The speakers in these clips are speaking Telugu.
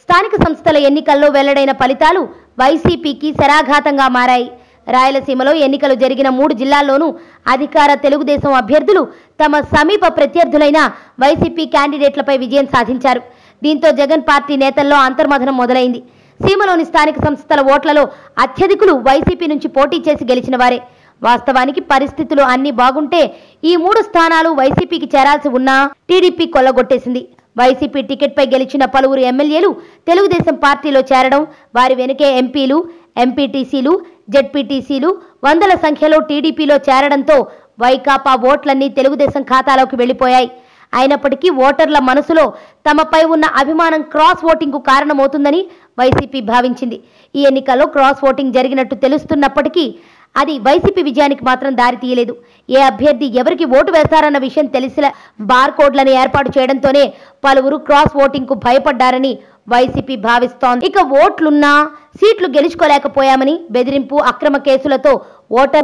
స్థానిక సంస్థల ఎన్నికల్లో వెల్లడైన ఫలితాలు వైసీపీకి శరాఘాతంగా మారాయి. రాయలసీమలో ఎన్నికలు జరిగిన 3 జిల్లాల్లోనూ అధికార తెలుగుదేశం అభ్యర్థులు తమ సమీప ప్రత్యర్థులైన వైసీపీ క్యాండిడేట్లపై విజయం సాధించారు. దీంతో జగన్ పార్టీ నేతల్లో అంతర్మథనం మొదలైంది. సీమలోని స్థానిక సంస్థల ఓట్లలో అత్యధికులు వైసీపీ నుంచి పోటీ చేసి గెలిచిన వారే. వాస్తవానికి పరిస్థితులు అన్ని బాగుంటే ఈ 3 స్థానాలు వైసీపీకి చేరాల్సి ఉన్నా టీడీపీ కొల్లగొట్టేసింది. వైసీపీ టికెట్పై గెలిచిన పలువురు ఎమ్మెల్యేలు తెలుగుదేశం పార్టీలో చేరడం, వారి వెనుకే ఎంపీలు, ఎంపీటీసీలు, జెడ్పీటీసీలు వందల సంఖ్యలో టీడీపీలో చేరడంతో వైకాపా ఓట్లన్నీ తెలుగుదేశం ఖాతాలోకి వెళ్లిపోయాయి. అయినప్పటికీ ఓటర్ల మనసులో తమపై ఉన్న అభిమానం క్రాస్ ఓటింగ్కు కారణమవుతుందని వైసీపీ భావించింది. ఈ ఎన్నికల్లో క్రాస్ ఓటింగ్ జరిగినట్టు తెలుస్తున్నప్పటికీ అది వైసీపీ విజయానికి మాత్రం దారి తీయలేదు. ఏ అభ్యర్థి ఎవరికి ఓటు వేస్తారన్న విషయం తెలిసిన బార్కోడ్లను ఏర్పాటు చేయడంతోనే పలువురు క్రాస్ ఓటింగ్కు భయపడ్డారని వైసీపీ భావిస్తోంది. ఇక ఓట్లున్నా సీట్లు గెలుచుకోలేకపోయామని బెదిరింపు, అక్రమ కేసులతో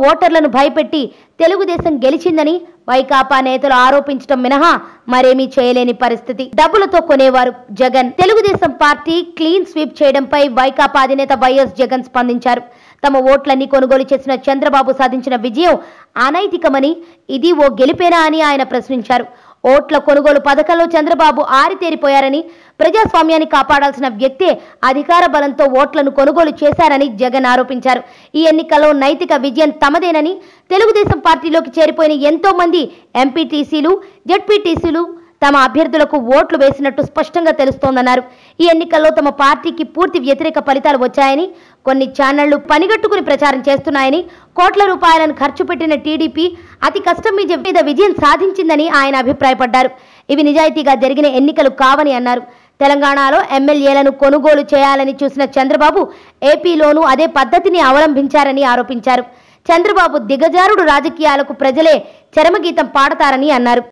ఓటర్లను భయపెట్టి తెలుగుదేశం గెలిచిందని వైకాపా నేతలు ఆరోపించడం మినహా మరేమీ చేయలేని పరిస్థితి. డబ్బులతో కొనేవారు Jagan. Telugu Desam party clean sweep చేయడంపై వైకాపా అధినేత వైఎస్ జగన్ స్పందించారు. తమ ఓట్లన్నీ కొనుగోలు చేసిన చంద్రబాబు సాధించిన విజయం అనైతికమని, ఇది ఓ గెలిపేనా అని ఆయన ప్రశ్నించారు. ఓట్ల కొనుగోలు పథకంలో చంద్రబాబు ఆరితేరిపోయారని, ప్రజాస్వామ్యాన్ని కాపాడాల్సిన వ్యక్తే అధికార బలంతో ఓట్లను కొనుగోలు చేశారని జగన్ ఆరోపించారు. ఈ ఎన్నికల్లో నైతిక విజయం తమదేనని, తెలుగుదేశం పార్టీలోకి చేరిపోయిన ఎంతో మంది ఎంపీటీసీలు, జెడ్పీటీసీలు తమ అభ్యర్థులకు ఓట్లు వేసినట్టు స్పష్టంగా తెలుస్తోందన్నారు. ఈ ఎన్నికల్లో తమ పార్టీకి పూర్తి వ్యతిరేక ఫలితాలు వచ్చాయని, కొన్ని ఛానళ్లు పనిగట్టుకుని ప్రచారం చేస్తున్నాయని, కోట్ల రూపాయలను ఖర్చు పెట్టిన టీడీపీ అతి కష్టం మీద విజయం సాధించిందని ఆయన అభిప్రాయపడ్డారు. ఇవి నిజాయితీగా జరిగిన ఎన్నికలు కావని అన్నారు. తెలంగాణలో ఎమ్మెల్యేలను కొనుగోలు చేయాలని చూసిన చంద్రబాబు ఏపీలోనూ అదే పద్ధతిని అవలంబించారని ఆరోపించారు. చంద్రబాబు దిగజారుడు రాజకీయాలకు ప్రజలే చరమగీతం పాడతారని అన్నారు.